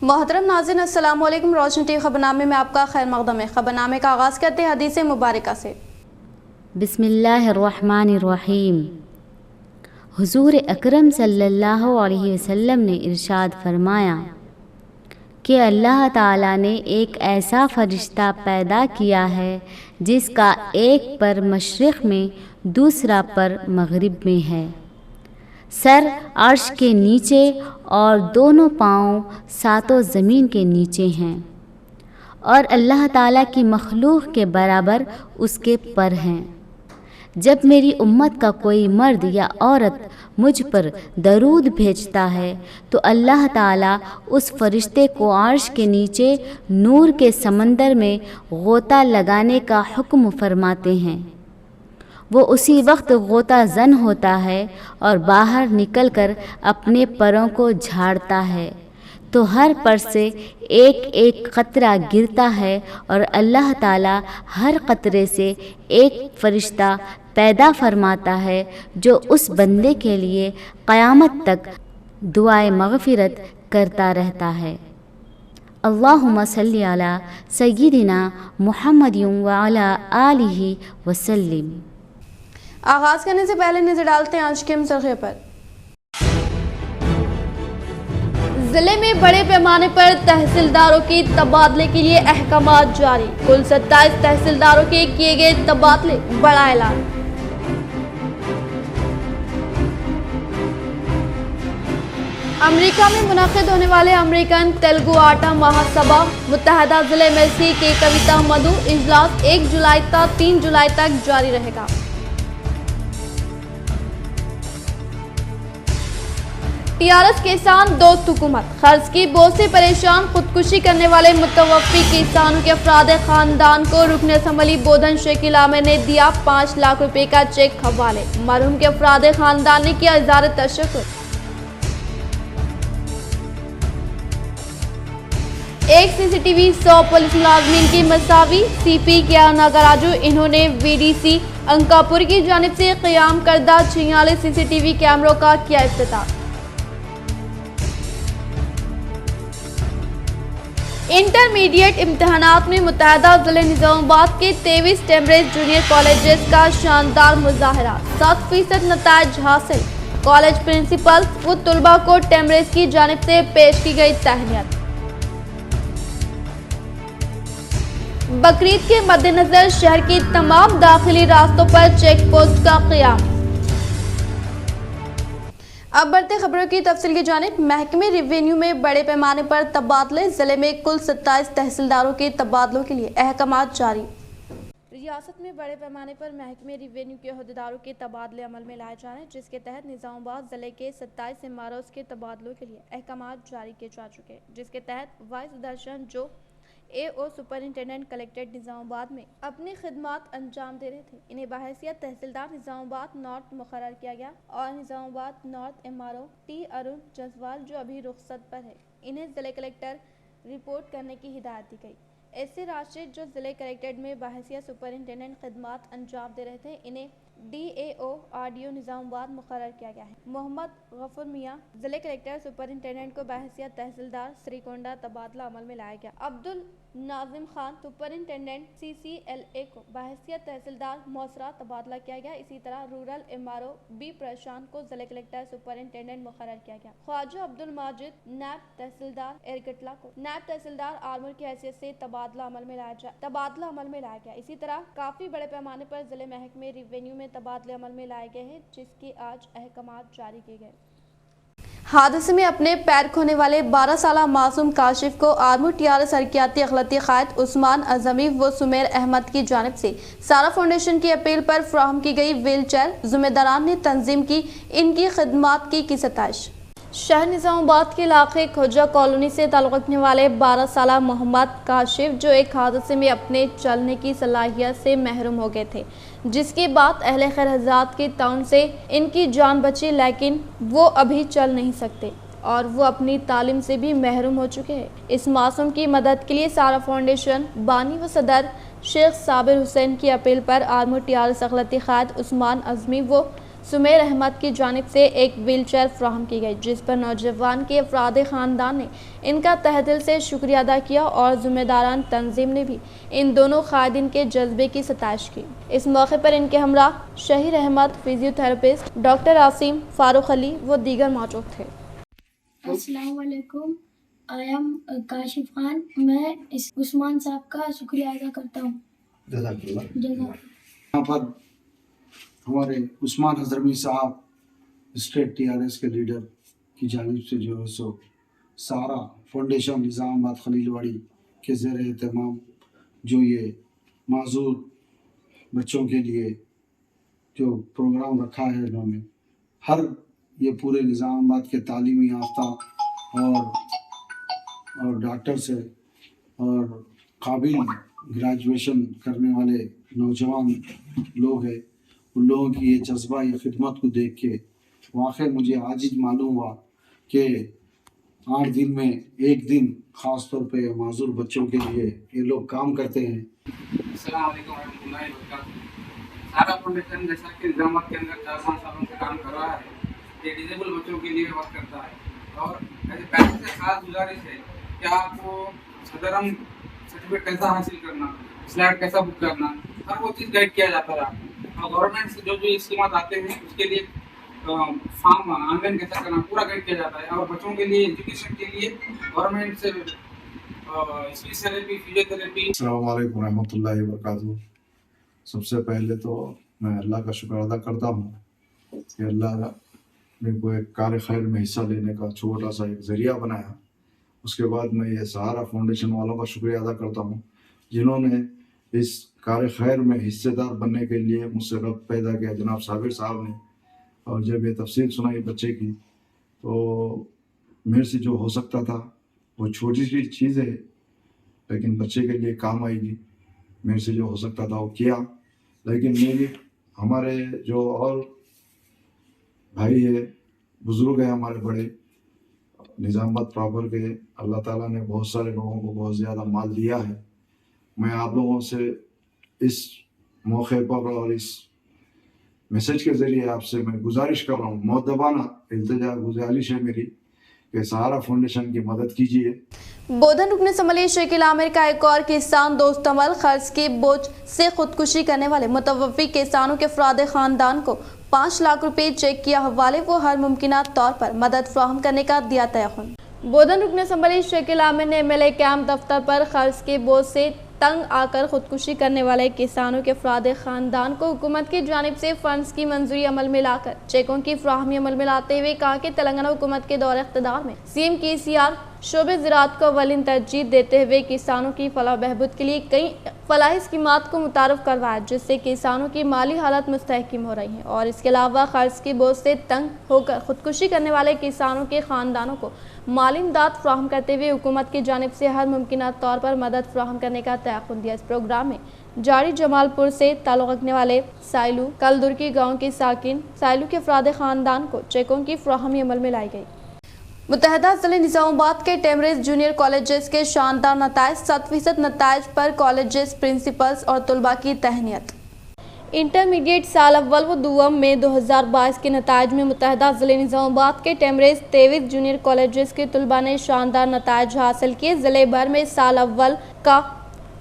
محترم ناظرین السلام علیکم۔ روشن ٹی وی خبرنامے میں آپ کا خیر مقدم ہے۔ خبرنامے کا آغاز کرتے ہیں حدیث مبارکہ سے۔ بسم اللہ الرحمن الرحیم۔ حضور اکرم صلی اللہ علیہ وسلم نے ارشاد فرمایا کہ اللہ تعالیٰ نے ایک ایسا فرشتہ پیدا کیا ہے جس کا ایک پر مشرق میں دوسرا پر مغرب میں ہے، سر عرش کے نیچے اور دونوں پاؤں ساتوں زمین کے نیچے ہیں، اور اللہ تعالیٰ کی مخلوق کے برابر اس کے پر ہیں۔ جب میری امت کا کوئی مرد یا عورت مجھ پر درود بھیجتا ہے تو اللہ تعالیٰ اس فرشتے کو عرش کے نیچے نور کے سمندر میں غوطہ لگانے کا حکم فرماتے ہیں۔ وہ اسی وقت غوطہ زن ہوتا ہے اور باہر نکل کر اپنے پروں کو جھاڑتا ہے تو ہر پر سے ایک ایک قطرہ گرتا ہے، اور اللہ تعالیٰ ہر قطرے سے ایک فرشتہ پیدا فرماتا ہے جو اس بندے کے لیے قیامت تک دعائے مغفرت کرتا رہتا ہے۔ اللہم صلی علی سیدنا محمد وعلی آلہ وسلم۔ آغاز کرنے سے پہلے نظر ڈالتے ہیں آج کے مسئلے پر۔ ضلع میں بڑے پیمانے پر تحصیلداروں کی تبادلے کے لیے احکامات جاری، کل 27 تحصیلداروں کے کیے گئے تبادلے، بڑا اعلان۔ امریکہ میں منعقد ہونے والے امریکن تیلگو آٹا مہاسبھا متحدہ ضلع میسی کے کویتا مدھو اجلاس 1 جولائی تا 3 جولائی تک جاری رہے گا۔ ٹیآرایس کسان دوست حکومت، قرض کی بوجھ سے پریشان خودکشی کرنے والے متوفی کسانوں کے افراد خاندان کو رکن اسمبلی بودھن شیخل احمد نے دیا 5 لاکھ روپے کا چیک حوالے، مرحوم کے افراد خاندان نے کیا اظہار تشکر۔ ایک سی سی ٹی وی 100 پولیس ملازمین کی مساوی، سی پی کیا ناگراجو، انہوں نے وی ڈی سی انکاپور کی جانب سے قیام کردہ 46 سی سی ٹی وی کیمروں کا کیا افتتاح۔ انٹرمیڈیٹ امتحانات میں متحدہ ضلع نظام آباد کے 23 ٹیمریج جونیئر کالجز کا شاندار مظاہرہ، 7% نتائج حاصل، کالج پرنسپل و طلباء کو ٹیمریج کی جانب سے پیش کی گئی تہنیت۔ بقرعید کے مد نظر شہر کی تمام داخلی راستوں پر چیک پوسٹ کا قیام۔ اب بڑھتے خبروں کی تفصیل کی جانب۔ محکمہ ریونیو میں بڑے پیمانے پر تبادلے، ضلع میں کل 27 تحصیلداروں کے تبادلوں کے لیے احکامات جاری۔ ریاست میں بڑے پیمانے پر محکمہ ریونیو کے عہدیداروں کے تبادلے عمل میں لائے جا رہے ہیں، جس کے تحت نظام آباد ضلع کے 27 ایم آر اوز کے تبادلوں کے لیے احکامات جاری کیے جا چکے ہیں، جس کے تحت وائس سدرشن جو اے او سپرنٹینڈنٹ کلیکٹریٹ نظام آباد میں اپنی خدمات انجام دے رہے تھے، انہیں بحیثیت تحصیلدار نظام آباد نارتھ مقرر کیا گیا، اور Nizamabad north M R O T Arun Jaswal جو ابھی رخصت پر ہے، انہیں ضلع کلیکٹر رپورٹ کرنے کی ہدایت دی گئی۔ ایسے راشد جو ضلع کلیکٹریٹ میں بحیثیت سپرنٹینڈنٹ خدمات انجام دے رہے تھے، انہیں ڈی اے او آرڈیو نظام آباد مقرر کیا گیا ہے۔ محمد غفور میاں ضلع کلیکٹر سپرنٹینڈنٹ کو بحیثیت تحصیلدار سریکونڈا تبادلہ عمل میں لایا گیا۔ Abdul Nazim Khan superintendent C C L A کو بحیثیت تحصیلدار موسرا تبادلہ کیا گیا۔ اسی طرح rural M R O B Prashant کو ضلع کلیکٹر سپرنٹینڈنٹ مقرر کیا گیا۔ خواجہ عبد الماجد نائب تحصیلدار ایرگٹلا کو نائب تحصیلدار آرمور کی حیثیت سے تبادلہ عمل میں لایا گیا۔ اسی طرح کافی بڑے پیمانے پر ضلع محکمہ ریونیو میں تبادلے عمل میں لائے گئے ہیں، جس کے آج احکامات جاری کیے گئے۔ حادثے میں اپنے پیر کھونے والے 12 سالہ معصوم کاشف کو آرمور ٹیآرایس حرکیاتی اقلیتی قائد عثمان اعظمی و سمیر احمد کی جانب سے سارا فاؤنڈیشن کی اپیل پر فراہم کی گئی ویل چیئر، ذمہ داران نے تنظیم کی ان کی خدمات کی ستائش۔ شہر نظام آباد کے علاقے کھوجا کالونی سے تعلق رکھنے والے 12 سالہ محمد کاشف جو ایک حادثے میں اپنے چلنے کی صلاحیت سے محروم ہو گئے تھے، جس کے بعد اہل خیر حضرات کے تعاون سے ان کی جان بچی، لیکن وہ ابھی چل نہیں سکتے اور وہ اپنی تعلیم سے بھی محروم ہو چکے ہیں۔ اس معصوم کی مدد کے لیے سارا فاؤنڈیشن بانی و صدر شیخ صابر حسین کی اپیل پر آرمور ٹیآرایس اقلیتی قائد عثمان اعظمی و سمیر احمد کی جانب سے ایک ویل چیئر فراہم کی گئی، جس پر نوجوان کے افراد خاندان نے ان کا تہہ دل سے شکریہ ادا کیا اور ذمہ داران تنظیم نے بھی ان دونوں قائدین کے جذبے کی ستائش کی۔ اس موقع پر ان کے ہمراہ Shaheer Ahmed, physio therapist doctor Asim, Farooq Ali و دیگر موجود تھے۔ السلام علیکم، آئی ایم کاشف خان۔ میں اس عثمان صاحب کا شکریہ ادا کرتا ہوں۔ جزاک اللہ۔ جزاک۔ یہاں پر ہمارے عثمان حضرمی صاحب اسٹیٹ ٹی آر ایس کے لیڈر کی جانب سے جو ہے سو سارا فاؤنڈیشن نظام آباد خلیل واڑی کے زیر اہتمام جو یہ معذور بچوں کے لیے جو پروگرام رکھا ہے، انہوں نے ہر یہ پورے نظام آباد کے تعلیمی یافتہ اور ڈاکٹر سے اور قابل گریجویشن کرنے والے نوجوان لوگ ہیں، ان لوگوں کی یہ جذبہ، یہ خدمت کو دیکھ کے واقعی مجھے آج ہی معلوم ہوا کہ 8 دن میں ایک دن خاص طور پہ معذور بچوں کے لیے یہ لوگ کام کرتے ہیں۔ السلام علیکم ورحمۃ اللہ وبرکاتہ۔ سارا فاؤنڈیشن جیسا کہ نظامات کے اندر 4-5 سالوں سے کام کر رہا ہے، یہ ڈیزیبل بچوں کے لیے ورک کرتا ہے، اور ایسے پیرنٹس سے خاص گزارش ہے کہ آپ کو صدرم سرٹیفکیٹ کیسا حاصل کرنا، سلائڈ کیسا بک کرنا، ہر وہ چیز گائڈ کیا جاتا ہے۔ اور گورنمنٹ سے جو اسکیمات آتے ہیں اس کے لیے فارم آن لائن کیسا کرنا پورا گائڈ کیا جاتا ہے۔ اور بچوں کے لیے ایجوکیشن کے لیے گورنمنٹ سے اسپیچ تھراپی، فزیو تھراپی۔ السلام علیکم ورحمۃ اللہ وبرکاتہ۔ سب سے پہلے تو میں اللہ کا شکر ادا کرتا ہوں کہ اللہ نے کو ایک کار خیر میں حصہ لینے کا چھوٹا سا ایک ذریعہ بنایا۔ اس کے بعد میں یہ سہارا فاؤنڈیشن والوں کا شکریہ ادا کرتا ہوں، جنہوں نے اس کار خیر میں حصے دار بننے کے لیے مجھ سے ربط پیدا کیا، جناب صابر صاحب نے۔ اور جب یہ تفصیل سنائی بچے کی تو میرے سے جو ہو سکتا تھا وہ چھوٹی سی چیز ہے، لیکن بچے کے لیے کام آئے گی۔ میرے سے جو ہو سکتا تھا وہ کیا، لیکن میری ہمارے جو اور بھائی ہے، بزرگ ہیں ہمارے بڑے نظام آباد پراپر کے، اللہ تعالیٰ نے بہت سارے لوگوں کو بہت زیادہ مال دیا ہے۔ میں آپ لوگوں سے اس موقع پر اور اس میسج کے ذریعے آپ سے میں گزارش کر رہا ہوں، مؤدبانہ التجا گزارش ہے میری کہ سہارا فاؤنڈیشن کی مدد کیجیے۔ بودھن رکن اسمبلی شکیل عامر کا ایک اور کسان دوست عمل، قرض کے بوجھ سے خودکشی کرنے والے متوفی کسانوں کے افراد خاندان کو 5 لاکھ روپے چیک کیا حوالے، وہ ہر ممکنہ طور پر مدد فراہم کرنے کا دیا تعین۔ بودھن رکن اسمبلی شکیل عامر نے ایم ایل اے کیمپ دفتر پر قرض کے بوجھ سے تنگ آ کر خودکشی کرنے والے کسانوں کے افراد خاندان کو حکومت کی جانب سے فنڈز کی منظوری عمل میں لا کر چیکوں کی فراہمی عمل میں لاتے ہوئے کہا کہ تلنگانہ حکومت کے دور اقتدار میں سی ایم کے سی آر شعبہ زراعت کو اولین ترجیح دیتے ہوئے کسانوں کی فلاح و بہبود کے لیے کئی فلاحی اسکیمات کو متعارف کروایا، جس سے کسانوں کی مالی حالت مستحکم ہو رہی ہے۔ اور اس کے علاوہ قرض کے بوجھ سے تنگ ہو کر خودکشی کرنے والے کسانوں کے خاندانوں کو مالی امداد فراہم کرتے ہوئے حکومت کی جانب سے ہر ممکنہ طور پر مدد فراہم کرنے کا تعین دیا۔ اس پروگرام میں جاڑی جمال پور سے تعلق رکھنے والے سائلو کلدرکی گاؤں کے ساکن سائلو کے افراد خاندان کو چیکوں کی فراہمی عمل میں لائی گئی۔ متحدہ ضلع نظام آباد کے ٹیمریز جونیئر کالجز کے شاندار نتائج، 100% نتائج پر کالجز پرنسپلز اور طلباء کی تہنیت۔ انٹرمیڈیٹ سال اول و دوم میں 2022 کے نتائج میں متحدہ ضلع نظام آباد کے ٹیمریز 23 جونیئر کالجز کے طلباء نے شاندار نتائج حاصل کیے۔ ضلع بھر میں سال اول کا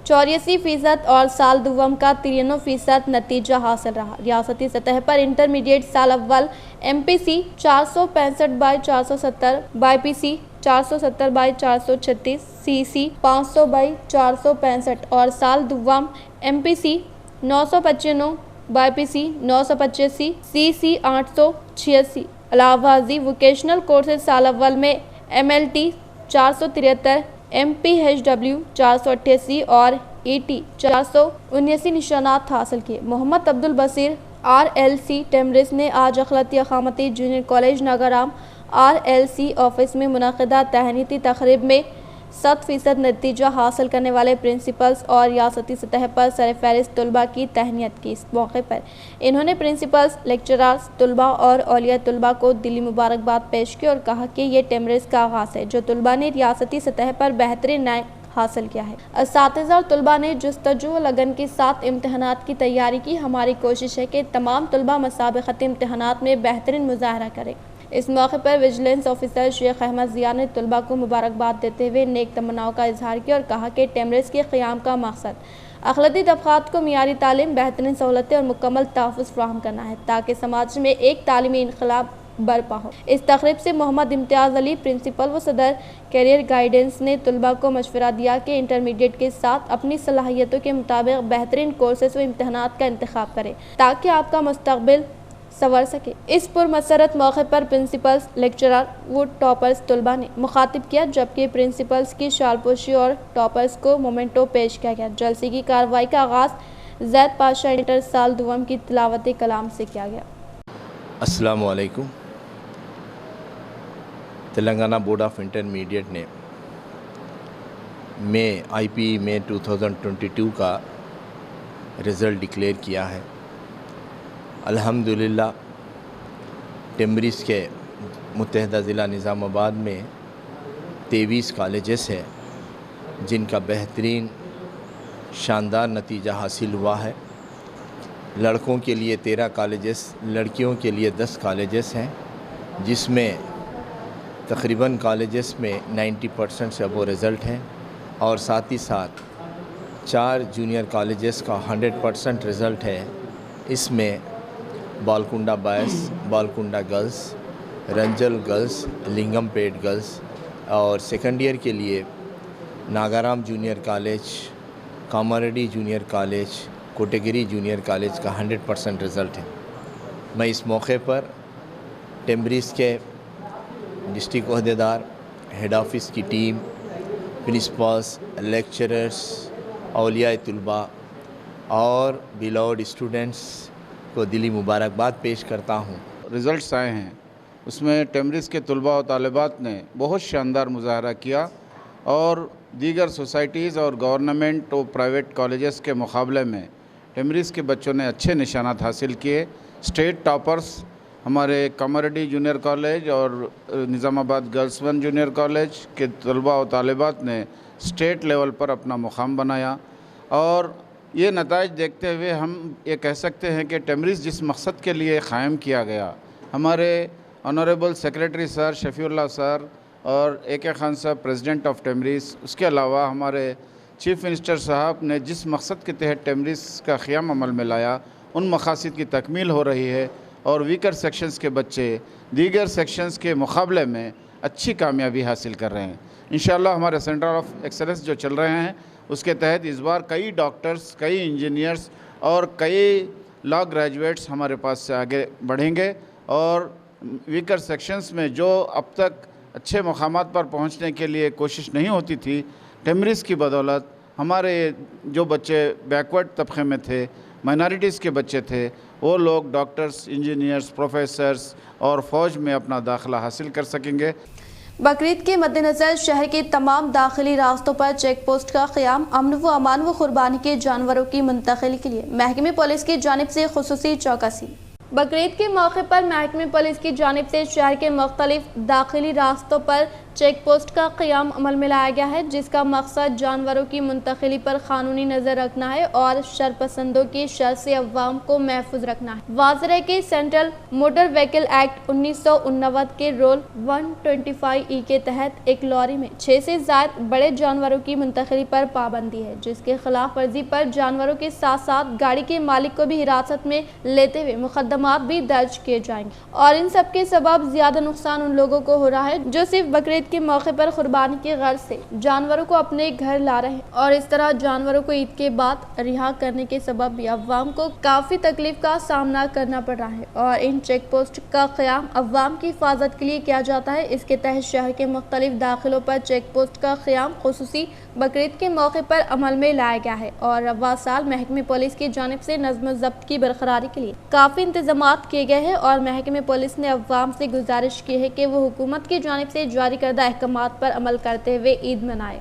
84% اور سال دوم کا 93% نتیجہ حاصل رہا۔ ریاستی سطح پر انٹرمیڈیٹ سال اول ایم پی سی 465/470، بائی پی سی 470/436، سی سی 500/465 اور سال دوم ایم پی سی 995، بائی پی سی 985، سی سی 886۔ علاوہ ازیں ووکیشنل کورسز سال اول میں M L T 473، M P H W 488 اور ای ٹی 479 نشانات حاصل کیے۔ محمد عبدالبصیر آر ایل سی ٹیمریز نے آج اقلیتی اقامتی junior college Nagaram R L C office میں منعقدہ تہنیتی تقریب میں 100% نتیجہ حاصل کرنے والے پرنسپلز اور ریاستی سطح پر سرفہرست طلباء کی تہنیت کی۔ اس موقع پر انہوں نے پرنسپلز، لیکچررز، طلباء اور اولیاء طلباء کو دلی مبارکباد پیش کی اور کہا کہ یہ ٹیمریز کا آغاز ہے، جو طلباء نے ریاستی سطح پر بہترین رینک حاصل کیا ہے۔ اساتذہ اور طلباء نے جستجو و لگن کے ساتھ امتحانات کی تیاری کی۔ ہماری کوشش ہے کہ تمام طلباء مسابقتی امتحانات میں بہترین مظاہرہ کریں۔ اس موقع پر وجیلنس آفیسر شیخ احمد ضیاء نے طلباء کو مبارکباد دیتے ہوئے نیک تمناؤں کا اظہار کیا اور کہا کہ ٹیمریز کے قیام کا مقصد اقلیتی طبقات کو معیاری تعلیم، بہترین سہولتیں اور مکمل تحفظ فراہم کرنا ہے تاکہ سماج میں ایک تعلیمی انقلاب برپا ہو۔ اس تقریب سے محمد امتیاز علی، پرنسپل و صدر کیریئر گائیڈنس نے طلباء کو مشورہ دیا کہ انٹرمیڈیٹ کے ساتھ اپنی صلاحیتوں کے مطابق بہترین کورسز و امتحانات کا انتخاب کریں تاکہ آپ کا مستقبل سنور سکے۔ اس پرمسرت موقع پر پرنسپلز، لیکچرر و ٹاپرز طلباء نے مخاطب کیا، جبکہ پرنسپلز کی شال پوشی اور ٹاپرز کو مومنٹو پیش کیا گیا۔ جلسے کی کارروائی کا آغاز زید پاشا انٹر سال دوم کی تلاوت کلام سے کیا گیا۔ السلام علیکم۔ تلنگانہ بورڈ آف انٹرمیڈیٹ نے آئی پی میں 2022 کا رزلٹ ڈکلیئر کیا ہے۔ الحمدللہ ٹیمریز کے متحدہ ضلع نظام آباد میں 23 کالجز ہیں جن کا بہترین شاندار نتیجہ حاصل ہوا ہے۔ لڑکوں کے لیے 13 کالجز، لڑکیوں کے لیے 10 کالجز ہیں، جس میں تقریباً کالجز میں 90% سے ابو رزلٹ ہیں، اور ساتھ ہی ساتھ 4 جونیئر کالجز کا 100% رزلٹ ہے۔ اس میں Balkonda boys, Balkonda girls, Ranjal girls, Lingampet girls, اور سیکنڈ ایئر کے لیے Nagaram junior college, Kamareddy junior college, Kotagiri junior college کا 100% رزلٹ ہے۔ میں اس موقع پر ٹیمریز کے ڈسٹرکٹ عہدیدار، ہیڈ آفس کی ٹیم، پرنسپلز، لیکچررز، اولیاء طلباء اور بیلوڈ اسٹوڈنٹس کو دلی مبارکباد پیش کرتا ہوں۔ رزلٹس آئے ہیں، اس میں ٹیمریز کے طلباء و طالبات نے بہت شاندار مظاہرہ کیا اور دیگر سوسائٹیز اور گورنمنٹ و پرائیویٹ کالجز کے مقابلے میں ٹیمریز کے بچوں نے اچھے نشانات حاصل کیے۔ اسٹیٹ ٹاپرز ہمارے کاماریڈی جونیئر کالج اور نظام آباد گرلز 1 جونیئر کالج کے طلباء و طالبات نے اسٹیٹ لیول پر اپنا مقام بنایا، اور یہ نتائج دیکھتے ہوئے ہم یہ کہہ سکتے ہیں کہ ٹیمریز جس مقصد کے لیے قائم کیا گیا، ہمارے آنریبل سیکریٹری سر شفیع اللہ سر اور AK خان صاحب پریزیڈنٹ آف ٹیمریز، اس کے علاوہ ہمارے چیف منسٹر صاحب نے جس مقصد کے تحت ٹیمریز کا قیام عمل میں لایا، ان مقاصد کی تکمیل ہو رہی ہے، اور ویکر سیکشنز کے بچے دیگر سیکشنز کے مقابلے میں اچھی کامیابی حاصل کر رہے ہیں۔ انشاءاللہ ہمارے سینٹر آف ایکسلنس جو چل رہے ہیں، اس کے تحت اس بار کئی ڈاکٹرز، کئی انجینئرز اور کئی لا گریجویٹس ہمارے پاس سے آگے بڑھیں گے، اور ویکر سیکشنز میں جو اب تک اچھے مقامات پر پہنچنے کے لیے کوشش نہیں ہوتی تھی، ٹیمریز کی بدولت ہمارے جو بچے بیکورڈ طبقے میں تھے، مائنارٹیز کے بچے تھے، وہ لوگ ڈاکٹرز، انجینئرز، پروفیسرز اور فوج میں اپنا داخلہ حاصل کر سکیں گے۔ بقرعید کے مد نظر شہر کے تمام داخلی راستوں پر چیک پوسٹ کا قیام، امن و امان و قربانی کے جانوروں کی منتقلی کے لیے محکمہ پولیس کی جانب سے خصوصی چوکسی۔ بقرعید کے موقع پر محکمہ پولیس کی جانب سے شہر کے مختلف داخلی راستوں پر چیک پوسٹ کا قیام عمل میں لایا گیا ہے، جس کا مقصد جانوروں کی منتقلی پر قانونی نظر رکھنا ہے اور شرپسندوں کی شر سے عوام کو محفوظ رکھنا ہے۔ واضح ہے کہ سینٹرل موٹر وہیکل ایکٹ 1989 کے رول 125E کے تحت ایک لاری میں 6 سے زائد بڑے جانوروں کی منتقلی پر پابندی ہے، جس کے خلاف ورزی پر جانوروں کے ساتھ ساتھ گاڑی کے مالک کو بھی حراست میں لیتے ہوئے مقدمات بھی درج کیے جائیں گے، اور ان سب کے سبب زیادہ نقصان ان لوگوں کو ہو رہا ہے جو صرف بقرعید کے موقع پر قربانی کی غرض سے جانوروں کو اپنے گھر لا رہے ہیں، اور اس طرح جانوروں کو عید کے بعد رہا کرنے کے سبب بھی عوام کو کافی تکلیف کا سامنا کرنا پڑ رہا ہے، اور ان چیک پوسٹ کا قیام عوام کی حفاظت کے لیے کیا جاتا ہے۔ اس کے تحت شہر کے مختلف داخلوں پر چیک پوسٹ کا قیام خصوصی بقرعید کے موقع پر عمل میں لایا گیا ہے، اور رواں سال محکمہ پولیس کی جانب سے نظم و ضبط کی برقراری کے لیے کافی انتظامات کیے گئے ہیں، اور محکمہ پولیس نے عوام سے گزارش کی ہے کہ وہ حکومت کی جانب سے جاری کردہ احکامات پر عمل کرتے ہوئے عید منائے۔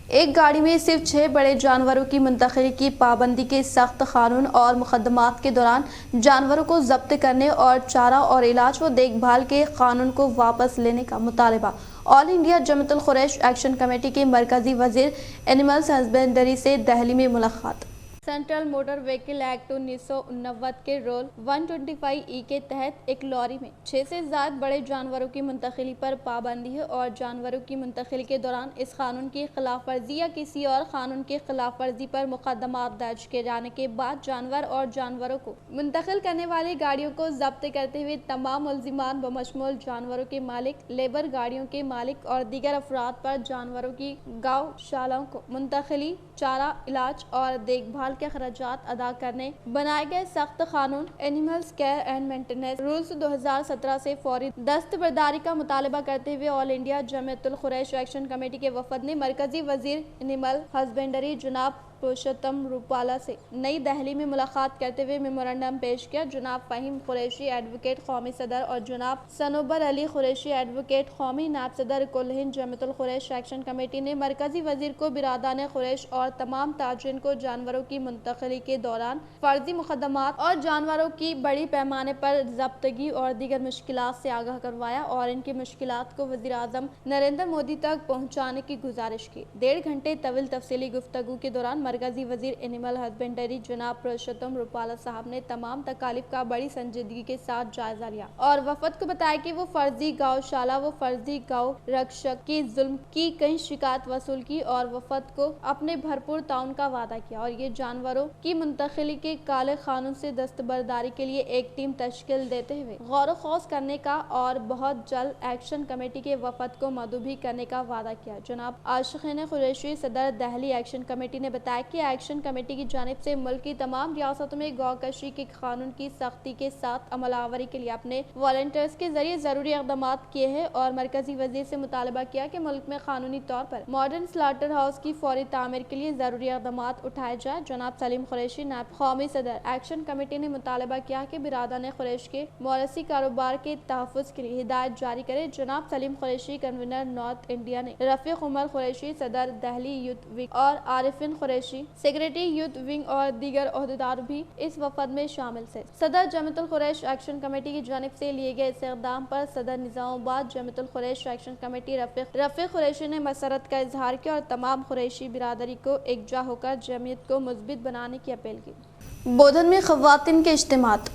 ایک گاڑی میں صرف 6 بڑے جانوروں کی منتقلی کی پابندی کے سخت قانون اور مقدمات کے دوران جانوروں کو ضبط کرنے اور چارہ اور علاج و دیکھ بھال کے قانون کو واپس لینے کا مطالبہ all India Jamaat ul खुरैश action committee के मरकजी वजीर एनिमल्स हस्बेंडरी से दिल्ली में मुलाकात। सेंट्रल मोटर व्हीकल एक्ट 1989 के रोल 125E के तहत एक लॉरी में 6 से ज्यादा बड़े जानवरों की मुंतकिली पर पाबंदी है और जानवरों की मुंतकिली के दौरान इस कानून की खिलाफ वर्जी या किसी और कानून की खिलाफ वर्जी पर मुकदमा दर्ज किए जाने के बाद जानवर और जानवरों को मुंतकिल करने वाली गाड़ियों को जब्त करते हुए तमाम मुलजिमान बमशमूल जानवरों के मालिक, लेबर गाड़ियों के मालिक और दीगर अफराद पर जानवरों की गौशालाओं को मुंतकिली, चारा, इलाज और देखभाल के खर्चात अदा करने बनाए गए सख्त कानून animals care and maintenance rules 2017 से फौरी दस्तबरदारी का मुतालबा करते हुए all India Jamaat ul खुरैश action committee के वफद ने मरकजी वजीर एनिमल हस्बेंडरी जनाब पुरुषोत्तम रूपाला से नई दिल्ली में मुलाकात करते हुए मेमोरेंडम पेश किया। जनाब फहीम कुरैशी एडवोकेट कौमी सदर और जनाब सनोबर अली कुरैशी एडवोकेट कौमी नायब सदर कुल हिंद जमात उल खुरैश एक्शन कमेटी ने मरकजी वजीर को बिरादान खुरैश और तमाम ताजरीन को जानवरों की मुंतकिली के दौरान फर्जी मुकदमात और जानवरों की बड़ी पैमाने पर जब्तगी और दीगर मुश्किलात से आगाह करवाया और इनकी मुश्किलात को वजीर आजम नरेंद्र मोदी तक पहुँचाने की गुजारिश की। 1.5 घंटे तवील तफसीली गुफ्तगू के दौरान मरकजी वजीर एनिमल हस्बेंडरी जनाब पुरुषोत्तम रूपाला साहब ने तमाम तकालीफ का बड़ी संजीदगी के साथ जायजा लिया और वफद को बताया कि वो फर्जी गौशाला व फर्जी गौ रक्षक की जुल्म की कई शिकायत वसूल की और वफद को अपने भरपूर ताउन का वादा किया और ये जानवरों की मुंतकिली के काले कानून से दस्तबरदारी के लिए एक टीम तश्कील देते हुए गौर खौस करने का और बहुत जल्द एक्शन कमेटी के वफद को मदऊ भी करने का वादा किया। जनाब आशिकीन कुरैशी सदर दिल्ली एक्शन कमेटी ने बताया कि एक्शन कमेटी की जानिब से मुल्क की तमाम रियासतों में गौकशी के कानून की सख्ती के साथ अमलावरी के लिए अपने वॉलंटियर्स के जरिए जरूरी इक़दाम किए हैं और मरकजी वजीर से मुतालबा किया कि मुल्क में कानूनी तौर पर मॉडर्न स्लॉटर हाउस की फौरी तामीर के लिए जरूरी इक़दाम उठाए जाए। जनाब सलीम कुरैशी नायब कौमी सदर एक्शन कमेटी ने मुतालबा किया कि बिरादान कुरैश के मौरसी कारोबार के तहफ़्फ़ुज़ के लिए हिदायत जारी करे। जनाब Salim Qureshi convener north India ने रफीक उमर कुरैशी सदर दिल्ली यूथ विंग और आरिफिन कुरैशी सेक्रेटरी यूथ विंग और दीगर ओहदेदार भी इस वफद में शामिल थे। सदर जमात उल खुरैश एक्शन कमेटी की जानिब से लिए गए इस इक़दाम पर सदर निज़ामाबाद जमात उल खुरैश एक्शन कमेटी रफीक कुरैशी ने मसरत का इजहार किया और तमाम कुरैशी बिरादरी को एकजा होकर जमीयत को मुस्बित बनाने की अपील की। बोधन में ख़वातीन के इज्तिमात।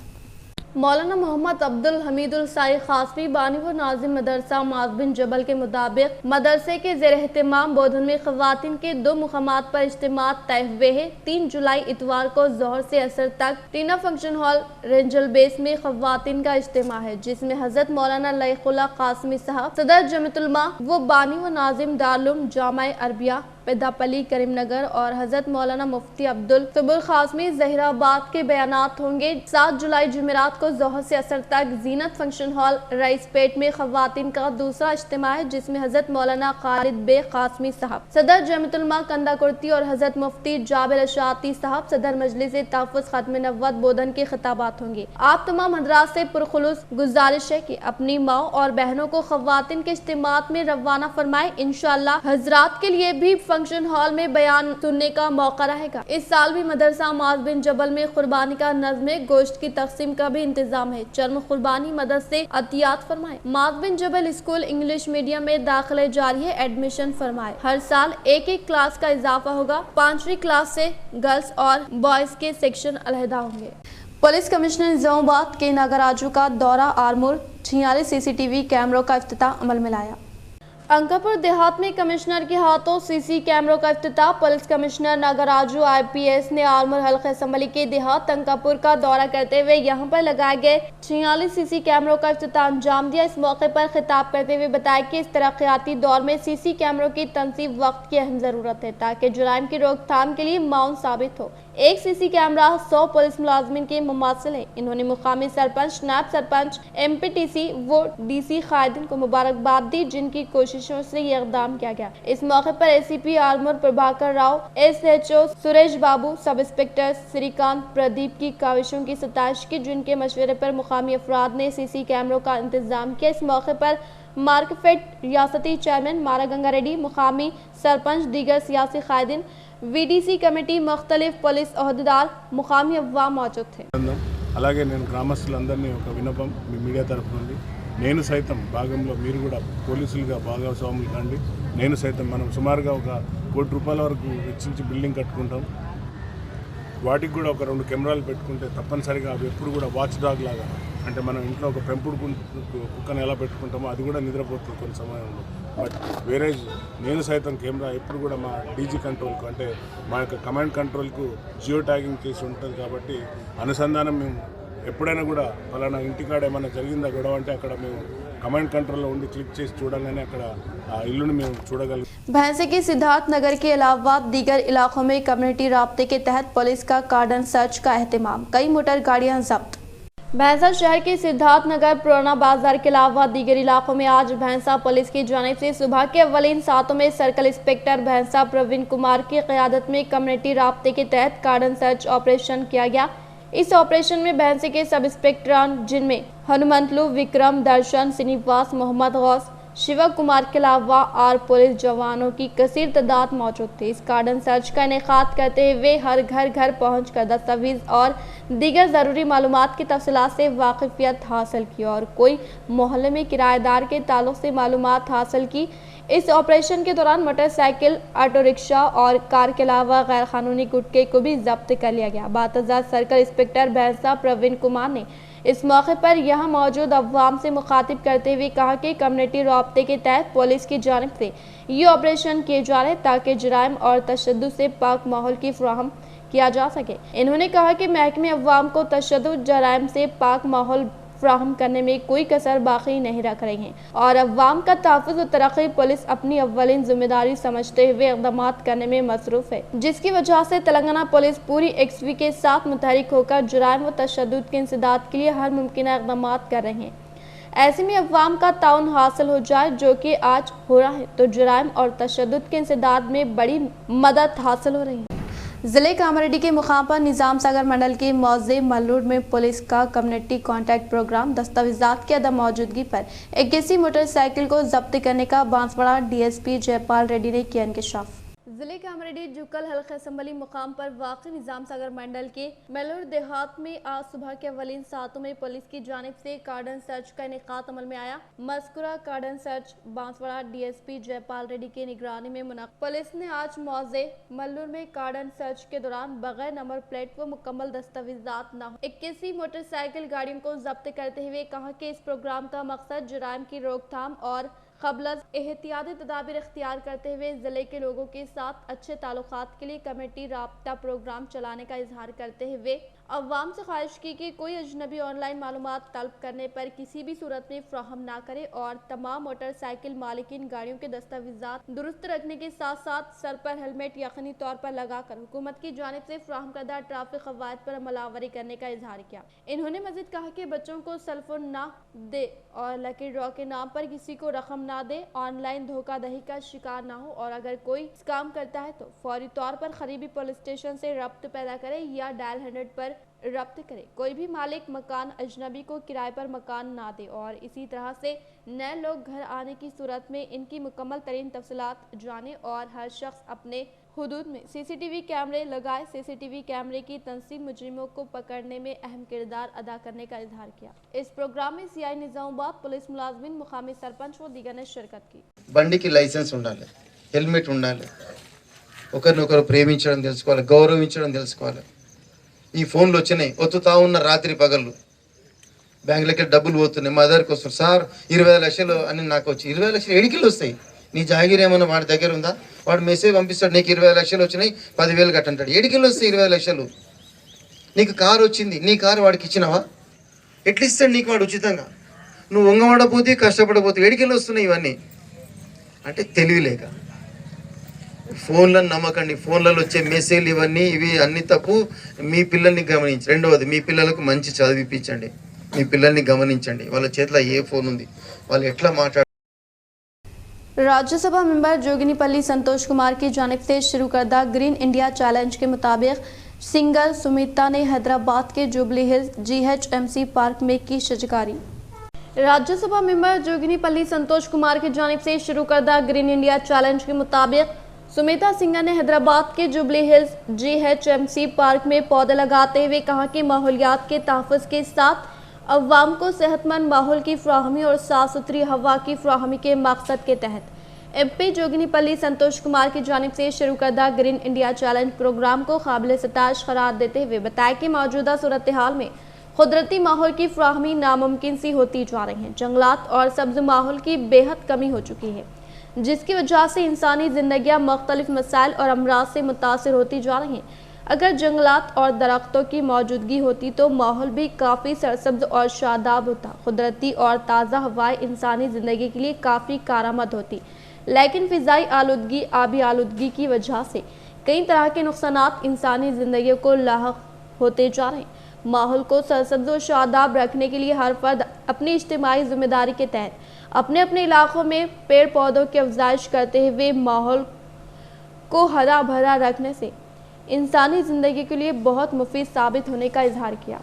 मौलाना मोहम्मद अब्दुल हमीदुल साई खासमी बानी व नाजिम मदरसा माज बिन जबल के मुताबिक मदरसे के ज़ेर एहतमाम बोधन में ख़वातीन के 2 मुकामात पर इज्तिमात तय हुए हैं। 3 जुलाई इतवार को ज़ोहर से असर तक टीना फंक्शन हॉल रेंजल बेस में ख़वातीन का इज्तिमा है जिसमें हज़रत मौलाना लईक़ुल्लाह कासमी साहब सदर जमीयत उलमा व बानी व नाजिम दारुल जामा अरबिया पेदापली करीमनगर और हजरत मौलाना मुफ्ती अब्दुल सबुर खासमी जहीराबाद के बयानात होंगे। 7 जुलाई जुमेरात को ज़ोहर से असर तक जीनत फंक्शन हॉल रईसपेट में ख़वातीन का दूसरा इज्तिमा है जिसमें हजरत मौलाना खालिद बे कासमी साहब सदर जमीयत उलमा कंदा कुर्ती और हजरत मुफ्ती जाबिर अशाती साहब सदर मजलिस तहफ़्फ़ुज़ ख़त्म नबुव्वत बोधन के खिताबात होंगे। आप तमाम हज़रात से पुरखुलूस गुजारिश है कि अपनी माओ और बहनों को ख़वातीन के इज्तिमात में रवाना फरमाए। इंशाअल्लाह हज़रात के लिए भी फंक्शन हॉल में बयान सुनने का मौका रहेगा। इस साल भी मदरसा माज बिन जबल में कुर्बानी का नज़्म गोश्त की तकसीम का भी इंतजाम है। चर्म कुर्बानी मदद से अतियात फरमाए। माज बिन जबल स्कूल इंग्लिश मीडियम में दाखिले जारी है, एडमिशन फरमाए। हर साल एक क्लास का इजाफा होगा। 5वीं क्लास से गर्ल्स और बॉयज के सेक्शन अलहदा होंगे। पुलिस कमिश्नर निजामाबाद के नागराजू का दौरा आरमूर 46 CCTV कैमरों का इफ्तिताह अमल में लाया। अंकापुर देहात में कमिश्नर के हाथों CC कैमरों का इफ्तिताह। पुलिस कमिश्नर नागराजू IPS ने आरमूर हल्का असम्बली के देहात अंकापुर का दौरा करते हुए यहां पर लगाए गए 46 CC कैमरों का इफ्तिताह अंजाम दिया। इस मौके पर खिताब करते हुए बताया कि इस तरक्याती दौर में CC कैमरों की तनसीब वक्त की अहम जरूरत है ताकि जुराइम की रोकथाम के लिए माउन साबित हो। एक CC कैमरा 100 पुलिस मुलाजमिन के मुमासिल है। इन्होंने मुकामी सरपंच, नायब सरपंच, MPTC व DC कायदीन को मुबारकबाद दी जिनकी कोशिशों से ये इक़दाम किया गया। इस मौके पर ACP Armoor Prabhakar Rao, SHO Suresh Babu, sub inspector Shrikant Pradeep की काविशों की सताइश की जिनके मशवरे पर मुकामी अफराद ने CC कैमरों का इंतजाम किया। इस मौके पर मार्कफेड रियासती चेयरमैन मारा गंगा रेड्डी, मुकामी सरपंच, दीगर सियासी कायदीन, VDC कमेटी, मुख्तलिफ पुलिस अहदेदार, मुकामी अवाम मौजूद थे। అలాగే నేను గ్రామస్తులందరినీ ఒక విన్నపం మీ మీడియా తరఫు నుండి నేను సైతం భాగంలో మీరు కూడా పోలీసులుగా భాగస్వాములు కాండి. నేను సైతం మనం సుమారుగా ఒక ₹1 కోటి వరకు వెచ్చించి బిల్డింగ్ కట్టుకుంటాం. వాటికి కూడా ఒక 2 కెమెరాలు పెట్టుకుంటే తప్పనిసరిగా అవి ఎప్పుడు కూడా వాచ్ డాగ్ లాగా, అంటే మనం ఇంట్లో ఒక పెంపుడు కుక్కను ఎలా పెట్టుకుంటామో అది కూడా నిద్రపోతుంది కొన్ని సమయంలో. బట్ వేరే నేను సైతం కెమెరా ఎప్పుడు కూడా మా డీజీ కంట్రోల్కు, అంటే మా యొక్క కమాండ్ కంట్రోల్కు జియో ట్యాగింగ్ చేసి ఉంటుంది కాబట్టి అనుసంధానం మేము ఎప్పుడైనా కూడా ఫలానా ఇంటికాడ ఏమైనా జరిగిందా గొడవ అంటే అక్కడ మేము कमांड कंट्रोल ఉండి క్లిక్ చేసి చూడగానే అక్కడ ఆ ఇల్లుని మేము చూడగలం। भैंसे के सिद्धार्थ नगर के अलावा दीगर इलाकों में कम्युनिटी राब्ते के तहत पुलिस का कार्डन सर्च का एहतमाम, कई मोटर गाड़ियां जब्त। भैंसा शहर के सिद्धार्थ नगर पुराना बाजार के अलावा दीगर इलाकों में आज भैंसा पुलिस की जानिब से सुबह के अव्वलीन सातों में सर्कल इंस्पेक्टर भैंसा प्रवीण कुमार की क़यादत में कम्युनिटी राब्ते के तहत कार्डन सर्च ऑपरेशन किया गया। इस ऑपरेशन में भैंसे के सब इंस्पेक्टरान जिनमें हनुमंतलू, विक्रम, दर्शन, श्रीनिवास, मोहम्मद गौस, शिवा कुमार के अलावा और पुलिस जवानों की कसीर तादाद मौजूद थे। इस कार्डन सर्च का इनेकाद करते हुए हर घर पहुँच कर दस्तावेज और दीगर ज़रूरी मालूमात की तफसीलात से वाकिफियत हासिल की और कोई मोहल्ले में किराएदार के ताल्लुक से मालूमात हासिल की। इस ऑपरेशन के दौरान मोटरसाइकिल, ऑटो रिक्शा और कार के अलावा गैर कानूनी गुटखे को भी जब्त कर लिया गया। बातजात सर्कल इंस्पेक्टर भैंसा प्रवीण कुमार ने इस मौके पर यहाँ मौजूद अवाम से मुखातिब करते हुए कहा कि कम्युनिटी राब्ते के तहत पुलिस की जानिब से ये ऑपरेशन किए जा रहे ताकि जुराइम और तशद्दुद से पाक माहौल की फराहम किया जा सके। इन्होंने कहा कि महकमे अवाम को तशद्दुद, जराइम से पाक माहौल फ्राहम करने में कोई कसर बाकी नहीं रख रही हैं और अवाम का तहफ़्फ़ुज़ और तरक्की पुलिस अपनी अव्वलीन जिम्मेदारी समझते हुए इक़दामात करने में मसरूफ़ है, जिसकी वजह से तेलंगाना पुलिस पूरी XV के साथ मुतहरिक होकर जुराइम व तशद्दुद के इंसदाद के लिए हर मुमकिन इक़दामात कर रहे हैं। ऐसे में अवाम का ताउन हासिल हो जाए जो कि आज हो रहा है तो जुराइम और तशद्दुद के इंसदाद में बड़ी मदद हासिल हो रही है। जिले कामारेड्डी के मुकाम पर निज़ाम सागर मंडल के मौजे मल्लूर में पुलिस का कम्युनिटी कॉन्टैक्ट प्रोग्राम, दस्तावेजात की अदम मौजूदगी पर 81 मोटरसाइकिल को जब्त करने का बांसवाड़ा DSP जयपाल रेड्डी ने किया इंकशाफ। जिले कामारेड्डी जुक्कल हल्का असम्बली मुकाम पर वाक़ निज़ाम सागर मंडल के मल्लूर देहात में आज सुबह के अव्वलीन सातों में पुलिस की जानिब से कार्डन सर्च का इनेकाद अमल में आया। मज़कूरा कार्डन सर्च बांसवाड़ा DSP जयपाल रेड्डी की निगरानी में मुनक़्क़िद। पुलिस ने आज मौजे मल्लूर में कार्डन सर्च के दौरान बगैर नंबर प्लेट व मुकम्मल दस्तावेजात न हो 81 मोटरसाइकिल गाड़ियों को जब्त करते हुए कहा कि इस प्रोग्राम का मकसद जुराइम की रोकथाम और क़ब्ल एहतियाती तदाबीर इख्तियार करते हुए ज़िले के लोगों के साथ अच्छे ताल्लुकात के लिए कमेटी राब्ता प्रोग्राम चलाने का इजहार करते हुए अवाम से ख्वाहिश की कि कोई अजनबी ऑनलाइन मालूमात तलब करने पर किसी भी सूरत में फ्राहम ना करे और तमाम मोटरसाइकिल मालिकीन गाड़ियों के दस्तावेजात दुरुस्त रखने के साथ साथ सर पर हेलमेट यकीनी तौर पर लगाकर हुकूमत की जानिब से फ्राहम करदा ट्रैफिक क़वायद पर अमलावरी करने का इजहार किया। इन्होंने मज़ीद कहा कि बच्चों को सेलफोन ना दे और लकी ड्रॉ के नाम पर किसी को रकम ना दे, ऑनलाइन धोखाधड़ी का शिकार ना हो और अगर कोई स्कैम करता है तो फौरी तौर पर करीबी पुलिस स्टेशन से रब्त पैदा करे या डायल 100 पर रब्त करे। कोई भी मालिक मकान अजनबी को किराए पर मकान ना दे और इसी तरह से नए लोग घर आने की सूरत में इनकी मुकम्मल तरीन तफसीलात जाने और हर शख्स अपने हुदूद में CCTV कैमरे लगाए। CCTV कैमरे की तंसीब मुजरिमों को पकड़ने में अहम किरदार अदा करने का इजहार किया। इस प्रोग्राम में CI निजामाबाद, पुलिस मुलाजमीन, मुकामी सरपंच व दीगर ने शिरकत की। బండికి లైసెన్స్ ఉండాలి, హెల్మెట్ ఉండాలి, ఒకరినొకరు ప్రేమించడం తెలుసుకోవాలి, గౌరవించడం తెలుసుకోవాలి। ఈ ఫోన్లు వచ్చినాయి, ఒత్తుతా ఉన్న రాత్రి పగళ్ళు బ్యాంకులకి డబ్బులు పోతున్నాయి, మా దగ్గరికి వస్తారు, సార్ 20 లక్షలు అని నాకు వచ్చి 20 లక్షలు ఎడికిలు వస్తాయి, నీ జాగిరి ఏమన్నా వాడి దగ్గర ఉందా? వాడు మెసేజ్ పంపిస్తాడు, నీకు 20 లక్షలు వచ్చినాయి 10,000 కట్టంటాడు, ఎడికిలు వస్తాయి 20 లక్షలు? నీకు కారు వచ్చింది, నీ కారు వాడికి ఇచ్చినావా? ఎట్లా ఇస్తాడు నీకు వాడు ఉచితంగా? నువ్వు వంగబడపోతే కష్టపడపోతే ఎడికిలు వస్తున్నాయి ఇవన్నీ అంటే తెలివిలేక। ఫోన్లను నమ్మకండి, ఫోన్లలో వచ్చే మెసేజ్లు ఇవన్నీ ఇవి అన్ని తప్పు। మీ పిల్లల్ని గమనించి, రెండవది మీ పిల్లలకు మంచి చదివిపించండి, మీ పిల్లల్ని గమనించండి, వాళ్ళ చేతిలో ఏ ఫోన్ ఉంది, వాళ్ళు ఎట్లా మాట్లాడ। राज्यसभा मेंबर जोगिनीपल्ली संतोष कुमार की जानिब से शुरू करदा ग्रीन इंडिया चैलेंज के मुताबिक सिंगर सुमिता ने हैदराबाद के जुबली हिल्स GHMC पार्क में की शिरकत। राज्यसभा मेंबर जोगिनीपल्ली संतोष कुमार की जानिब से शुरू करदा ग्रीन इंडिया चैलेंज के मुताबिक सुमिता सिंगर ने हैदराबाद के जुबली हिल्स GHMC पार्क में पौधे लगाते हुए कहा कि माहौलियात के तहफ़्फ़ुज़ के साथ عوام کو صحت مند ماحول کی فراہمی اور صاف ستھری ہوا کی فراہمی کے مقصد کے تحت ایم پی جوگنی پلی سنتوش کمار کی جانب سے شروع کردہ گرین انڈیا چیلنج پروگرام کو قابل ستائش قرار دیتے ہوئے بتایا کہ موجودہ صورتحال میں قدرتی ماحول کی فراہمی ناممکن سی ہوتی جا رہی ہے۔ جنگلات اور سبز ماحول کی بے حد کمی ہو چکی ہے، جس کی وجہ سے انسانی زندگیاں مختلف مسائل اور امراض سے متاثر ہوتی جا رہی ہیں۔ اگر جنگلات اور درختوں کی موجودگی ہوتی تو ماحول بھی کافی سرسبز اور شاداب ہوتا، قدرتی اور تازہ ہوائیں انسانی زندگی کے لیے کافی کارآمد ہوتی، لیکن فضائی آلودگی، آبی آلودگی کی وجہ سے کئی طرح کے نقصانات انسانی زندگی کو لاحق ہوتے جا رہے ہیں۔ ماحول کو سرسبز و شاداب رکھنے کے لیے ہر فرد اپنی اجتماعی ذمہ داری کے تحت اپنے اپنے علاقوں میں پیڑ پودوں کی افزائش کرتے ہوئے ماحول کو ہرا بھرا رکھنے سے انسانی زندگی کے لیے بہت مفید ثابت ہونے کا اظہار کیا۔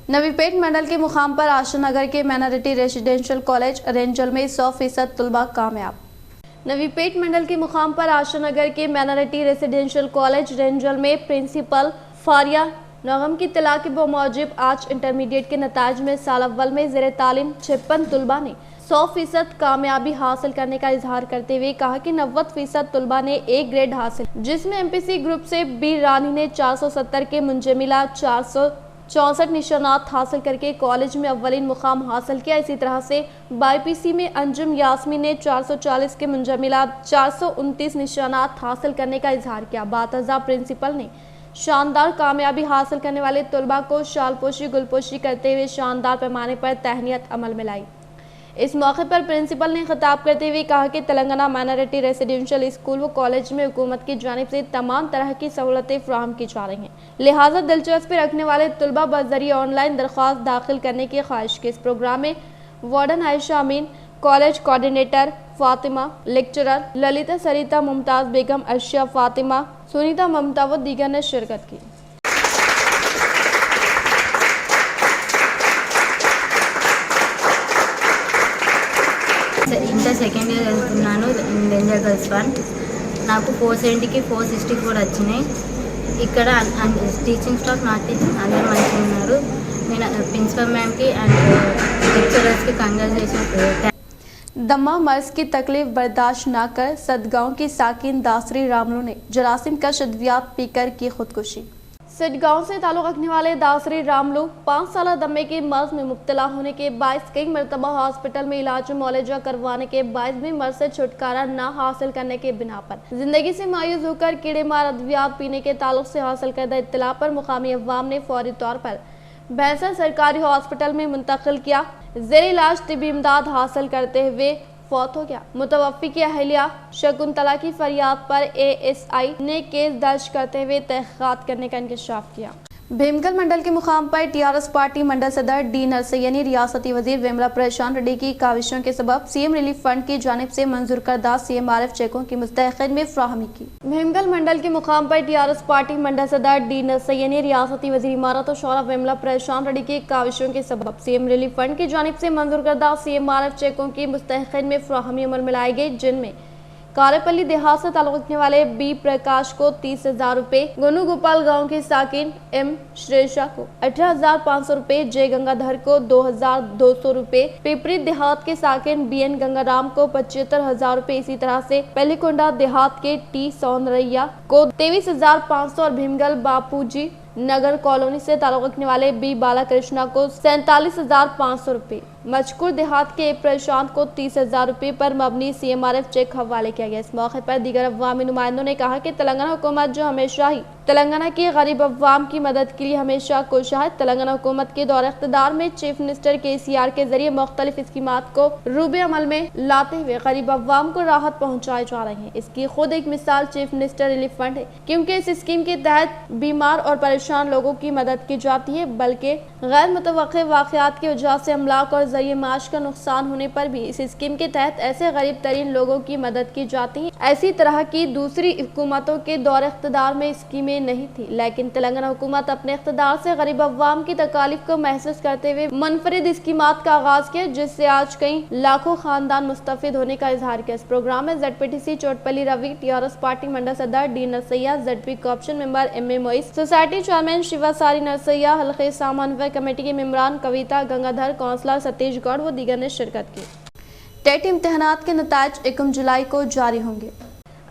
نوی پیٹ منڈل کے مقام پر آشا نگر کے مائنارٹی ریزیڈینشل کالج رینجل میں 100% طلبہ کامیاب۔ نوی پیٹ منڈل کے مقام پر آشا نگر کے مائنارٹی ریزیڈینشل کالج رینجل میں پرنسپل فاریہ نغم کی اطلاع کے بموجب آج انٹرمیڈیٹ کے نتائج میں سال اول میں زیر تعلیم 56 طلبہ نے 100% کامیابی حاصل کرنے کا اظہار کرتے ہوئے کہا کہ 90% طلبہ نے A گریڈ حاصل، جس میں MPC گروپ سے بی رانی نے 470 کے منجملہ 464 نشانات حاصل کر کے کالج میں اولین مقام حاصل کیا۔ اسی طرح سے BPC میں انجم یاسمین نے 440 کے منجملہ 429 نشانات حاصل کرنے کا اظہار کیا۔ بعد پرنسپل نے شاندار کامیابی حاصل کرنے والے طلبہ کو شال پوشی گل پوشی کرتے ہوئے شاندار پیمانے پر تہنیت عمل میں لائی۔ اس موقع پر پرنسپل نے خطاب کرتے ہوئے کہا کہ تلنگانہ مائنارٹی ریزیڈینشل اسکول و کالج میں حکومت کی جانب سے تمام طرح کی سہولتیں فراہم کی جا رہی ہیں، لہٰذا دلچسپی رکھنے والے طلبہ بذریعہ آن لائن درخواست داخل کرنے کی خواہش کی۔ اس پروگرام میں وارڈن عائشہ امین، کالج کوآرڈینیٹر فاطمہ، لیکچرر للیتا سریتا، ممتاز بیگم، ارشیا فاطمہ، سنیتا ممتا و دیگر نے شرکت کی۔ ఇంటర్ సెకండ్ ఇయర్ చదువుతున్నాను డేంజర్ గర్ల్స్ వన్. నాకు 470కి 464 వచ్చినాయి. ఇక్కడ టీచింగ్ స్టాఫ్ నాన్ టీచింగ్ అందరూ మంచిగా ఉన్నారు. నేను ప్రిన్సిపల్ మ్యామ్కి అండ్ లెక్చరర్స్కి కంగ్రాచులేషన్। दमा मर्ज की तकलीफ बर्दाश्त न कर सदगांव की साकिन दासरी रामलू ने जरासीम का शद्वियात पीकर की खुदकुशी। सदगांव से ताल्लुक़ रखने वाले दासरी रामलू 5 साल दमे के मर्ज में मुब्तला होने के बायस कई मरतबा हॉस्पिटल में इलाज मुआलजा करवाने के बायस भी मर्ज से छुटकारा न हासिल करने के बिना पर जिंदगी से मायूस होकर कीड़े मार अद्वियात पीने के ताल्लुक से हासिल करदा इत्तला पर मुकामी अवाम ने फौरी तौर पर भैंसा सरकारी हॉस्पिटल में मुंतकिल किया। ज़ेर इलाज तिबी इमदाद हासिल करते हुए फौत हो गया। मुतवफ़्फ़ी की अहलिया शकुंतला की फरियाद पर ASI ने केस दर्ज करते हुए तहक़ीक़ात करने का इंकशाफ किया। भीमगल मंडल के मुकाम पर TRS पार्टी मंडल सदर D नरसैयनी रियासती वजीर वेमला परेशान रेड्डी की काविशों के सबब CM रिलीफ फंड की जानिब से मंजूर करदा CMRF चेकों की मुस्तहक़िन में फ्राहमी की। भीमगल मंडल के मुकाम पर TRS पार्टी मंडल सदर D नरसैयनी रियासती वजीर इमारत और शौरा वेमला परेशान रेड्डी की काविशों के सबब CM रिलीफ फंड की जानिब से मंजूर करदा CMRF चेकों की मुस्तहक़िन में फ्राहमी अमल में लाई गई, जिनमें कारेपल्ली देहात से ताल्लुक़ रखने वाले B प्रकाश को 30,000 रुपए, गोनू गोपाल गांव के साकिन M श्रेषा को 18,500 रुपए, J गंगाधर को 2,200 रुपए, पिपरी देहात के साकिन BN गंगाराम को 75,000 रुपए, इसी तरह से पहलीकोंडा देहात के T सौंदरैया को 23,500 और भीमगल बापूजी नगर कॉलोनी से ताल्लुक़ रखने वाले B बालाकृष्णा को 47,500 रुपए, मजकूर देहात के प्रशांत को 30,000 रुपए पर मबनी CMRF चेक हवाले किया गया। इस मौके पर दीगर अवामी नुमाइंदों ने कहा कि तेलंगाना हुकूमत जो हमेशा ही तेलंगाना के गरीब अवाम की मदद के लिए हमेशा कोशिश है। तेलंगाना हुकूमत के दौर इख्तिदार में चीफ मिनिस्टर KCR के जरिए मुख्तलिफ स्कीमात को रूबे अमल में लाते हुए गरीब अवाम को राहत पहुँचाए जा रहे हैं। इसकी खुद एक मिसाल चीफ मिनिस्टर रिलीफ फंड है, क्योंकि इस स्कीम के तहत बीमार और परेशान लोगों की मदद की जाती है, बल्कि गैर मुतवक्किल वाक़यात की वजह से अमलाक और ज़रिए माश का नुकसान होने पर भी इस स्कीम के तहत ऐसे गरीब तरीन लोगों की मदद की जाती है। ऐसी तरह की दूसरी हुकूमतों के दौर इख्तिदार में स्कीमें नहीं थी, लेकिन तेलंगाना हुकूमत अपने इख्तिदार से गरीब अवाम की तकालीफ को महसूस करते हुए मुनफरिद स्कीमात का आगाज किया, जिससे आज कई लाखों खानदान मुस्तफिद होने का इजहार किया। इस प्रोग्राम में ZPTC Chotpalli Ravi, TRS party mandal सदर D Narsaiah, ZP co-option member MA Mois, society chairman Shivasari Narsaiah, हल्के समन्वय कमेटी के मेंबरान कविता गंगाधर, काउंसलर सतीश गौड़ व दीगर ने शिरकत की। टेट इम्तिहानात के नताइज 1 जुलाई को जारी होंगे।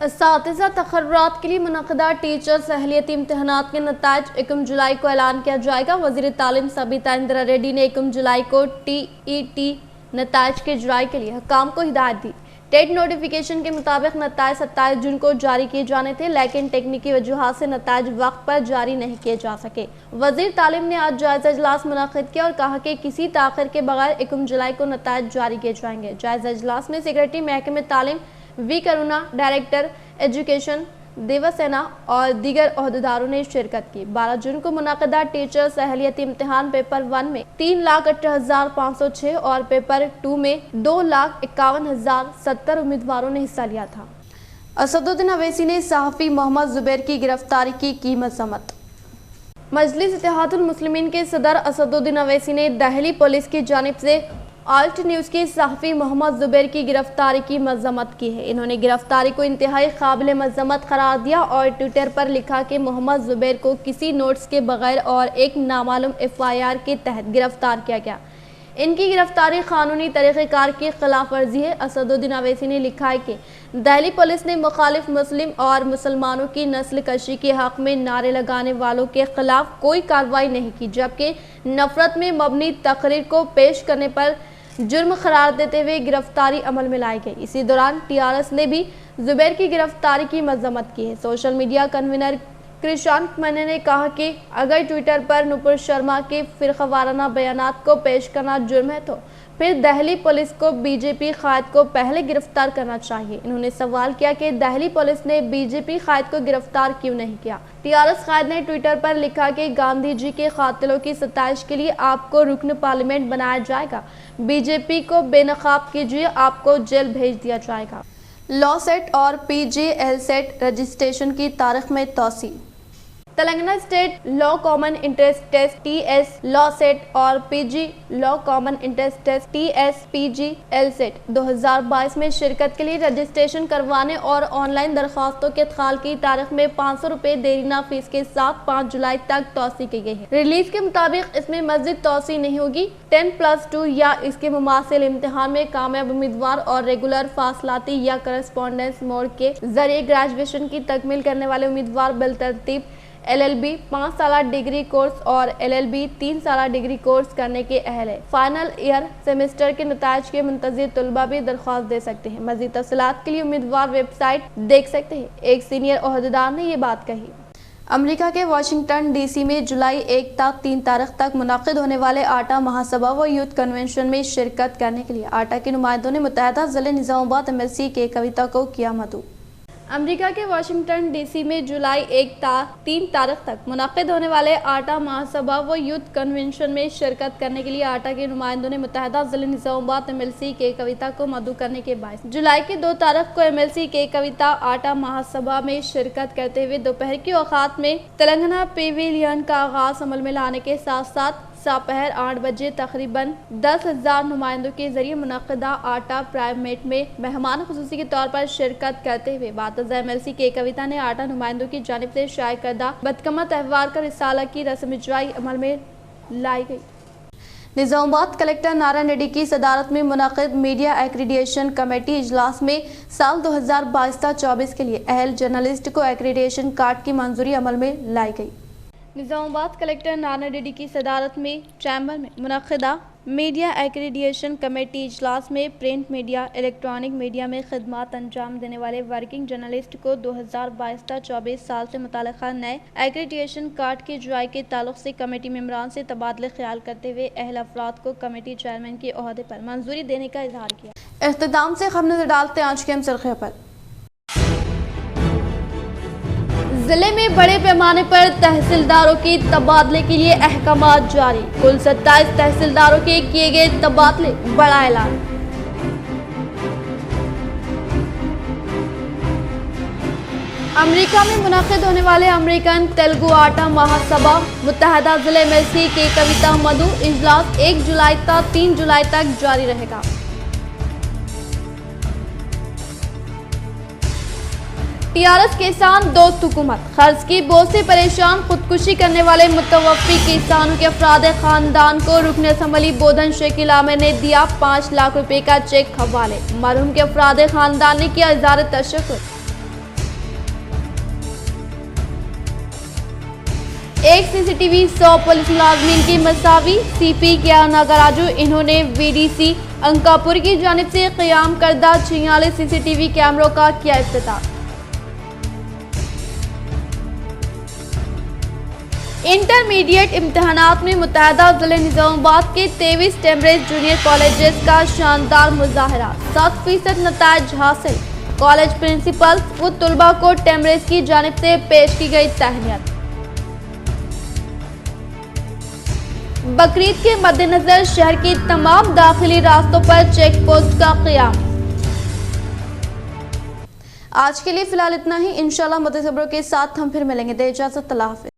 असातिज़ा तखर्रुरात के लिए मुनक़दा टीचर्स अहलियती इम्तिहानात के नताइज 1 जुलाई को ऐलान किया जाएगा। वज़ीर तालीम सबिता इंदिरा रेड्डी ने 1 जुलाई को TET नताइज के इजराए के लिए हुकाम को हिदायत दी। टेट नोटिफिकेशन के मुताबिक नताइज 27 जून को जारी किए जाने थे, लेकिन टेक्निकी वजूहात से नताइज वक्त पर जारी नहीं किए जा सके। वज़ीर तालीम ने आज जायज़ा इजलास मुनक़िद किया और कहा कि किसी ताख़िर के बगैर 1 जुलाई को नताइज जारी किए जाएंगे। जायज़ा इजलास में सेक्रेटरी महकमे तालीम V करुणा, डायरेक्टर एजुकेशन देवसेना और दीगर अहदेदारों ने शिरकत की। 12 जून को मुनक़दा टीचर्स अहलियती इम्तिहान पेपर 1 में 3,18,506 और पेपर 2 में 2,51,070 उम्मीदवारों ने हिस्सा लिया था। असदुद्दीन अवैसी ने सहाफ़ी मोहम्मद ज़ुबैर की गिरफ्तारी की की मज़म्मत। मजलिस इत्तेहादुल मुस्लिमीन के सदर असदुद्दीन अवैसी ने दिल्ली पुलिस की जानिब से आल्ट न्यूज़ के सहाफ़ी मोहम्मद ज़ुबैर की गिरफ्तारी की मज़म्मत की है। इन्होंने गिरफ्तारी को इंतहाई काबिल मज़म्मत करार दिया और ट्विटर पर लिखा कि मोहम्मद ज़ुबैर को किसी नोट्स के बगैर और एक नामालूम FIR के तहत गिरफ्तार किया गया। इनकी गिरफ्तारी कानूनी तरीक़ेकार की खिलाफ वर्जी है। असदुद्दीन अवैसी ने लिखा है कि दिल्ली पुलिस ने मुखालिफ मुस्लिम और मुसलमानों की नस्ल कशी के हक़ में नारे लगाने वालों के खिलाफ कोई कार्रवाई नहीं की, जबकि नफरत में मबनी तकरीर को पेश करने पर जुर्म करार देते हुए गिरफ्तारी अमल में लाई गई। इसी दौरान TRS ने भी ज़ुबैर की गिरफ्तारी की मज़म्मत की है। सोशल मीडिया कन्वीनर कृषांक मने ने कहा कि अगर ट्विटर पर नुपुर शर्मा के फ़िरक़ावाराना बयानात को पेश करना जुर्म है तो फिर दिल्ली पुलिस को BJP क़ायद को पहले गिरफ्तार करना चाहिए। इन्होंने सवाल किया कि दिल्ली पुलिस ने BJP क़ायद को गिरफ्तार क्यों नहीं किया। TRS क़ायद ने ट्विटर पर लिखा कि गांधी जी के कातिलों की सताइश के लिए आपको रुकन पार्लियामेंट बनाया जाएगा, BJP को बेनकाब कीजिए, आपको जेल भेज दिया जाएगा। लॉ सेट और PGL-सेट रजिस्ट्रेशन की तारीख में तोसी। Telangana state law common interest test TS law set और PG law common interest test TS-PG-L-सेट 2022 में शिरकत के लिए रजिस्ट्रेशन करवाने और ऑनलाइन दरख्वास्तों के इदखाल की तारीख में 500 रुपये देरीना फीस के साथ 5 जुलाई तक तोसी की गई है। रिलीज के मुताबिक इसमें मज़ीद तोसी नहीं होगी। 10+2 या इसके मुमासिल इम्तिहान में कामयाब उम्मीदवार और रेगुलर फासलाती या करस्पॉन्डेंस मोड के जरिए ग्रेजुएशन की तकमील करने वाले उम्मीदवार बिलतरतीब LLB 5 साल डिग्री कोर्स और LLB 3 साल डिग्री कोर्स करने के अहल है। फाइनल ईयर सेमेस्टर के नताइज के मुंतज़िर तलबा भी दरख्वास्त दे सकते हैं। मज़ीद तफसीलात के लिए उम्मीदवार वेबसाइट देख सकते हैं। एक सीनियर ओहदेदार ने ये बात कही। अमेरिका के वाशिंगटन DC में जुलाई 1 तक 3 तारीख तक मुनाक़िद होने वाले आटा महासभा व यूथ कन्वेंशन में शिरकत करने के लिए आटा के नुमाइंदों ने मुत्तहिदा ज़िले निज़ामाबाद MLC के कविता को किया मदऊ। अमेरिका के वाशिंगटन DC में जुलाई 1 ta 3 तारीख तक मुनाक़िद होने वाले आटा महासभा व यूथ कन्वेंशन में शिरकत करने के लिए आटा के नुमाइंदों ने मुत्तहिदा ज़िले निज़ामाबाद MLC के कविता को मदऊ करने के बायस जुलाई की 2 तारीख को MLC के कविता आटा महासभा में शिरकत करते हुए दोपहर की औकात में तेलंगाना पेविलियन का आगाज अमल में लाने के साथ साथ दोपहर 8 बजे तकरीबन 10,000 नुमाइंदों के जरिए मुनक़दा आटा प्राइमेट में मेहमान ख़ुसूसी के तौर पर शिरकत करते हुए बातज़ा MLC के कविता ने आटा नुमाइंदों की जानिब से शाये करदा बदकमा त्यौहार का रिसाला की रस्म इजराई अमल में लाई गई। निज़ामाबाद कलेक्टर नारायण रेड्डी की सदारत में मुनक़िद मीडिया एक्रीडिएशन कमेटी इजलास में साल 2022-24 के लिए अहल जर्नलिस्ट को एक्रीडिएशन कार्ड की मंजूरी अमल में लाई गई। निज़ामाबाद कलेक्टर नारायण रेड्डी की सदारत में चैम्बर में मुनक़िदा मीडिया एक्रीडिएशन कमेटी इजलास में प्रिंट मीडिया, इलेक्ट्रॉनिक मीडिया में खिदमात अंजाम देने वाले वर्किंग जर्नलिस्ट को 2022-24 साल से मुताल्लिक़ा नए एक्रीडिएशन कार्ड की इजराई के ताल्लुक़ से कमेटी मेंबरान से तबादले ख्याल करते हुए अहल अफराद को कमेटी चेयरमैन के ओहदे पर मंजूरी देने का इजहार किया। इख्तिताम से हम नजर डालते हैं आज के सुर्ख़ियों पर। जिले में बड़े पैमाने पर तहसीलदारों के तबादले के लिए अहकामात जारी। कुल 27 तहसीलदारों के किए गए तबादले, बड़ा ऐलान। अमेरिका में मुनक़िद होने वाले अमेरिकन तेलुगु आटा महासभा मुत्तहदा जिले में सी के कविता मधु इजलास 1 जुलाई तक 3 जुलाई तक जारी रहेगा। टीआरएस किसान दोस्त हुकूमत, खर्च की बोझ से परेशान खुदकुशी करने वाले मुतवफ़ी किसानों के अफराद खानदान को रुकन असम्बली बोधन शकील आमिर ने दिया 5 लाख रुपए का चेक हवाले। मरहूम के अफराद खानदान ने किया इज़हार तशक्कुर। एक सीसीटीवी 100 पुलिस मुलाजमीन की मसावी, सीपी के नागराजू। इन्होंने वीडीसी अंकापुर की जानिब से क़याम करदा 46 सीसीटीवी कैमरों का किया इफ्तिताह। इंटरमीडिएट इम्तहानात में मुत्तहदा ज़िले निज़ामाबाद के 23 टेम्ब्रेज जूनियर कॉलेजेस का शानदार मुजाहरा, 7% नताइज हासिल। कॉलेज प्रिंसिपल व तलबा को टेम्ब्रेज की जानिब से पेश की गई तहनीत। बकरीद के मद्देनजर शहर की तमाम दाखिली रास्तों पर चेक पोस्ट का क़याम। आज के लिए फिलहाल इतना ही। इंशाअल्लाह मज़ीद खबरों के साथ हम फिर मिलेंगे। दे इजाज़त, अल्लाह हाफ़िज़।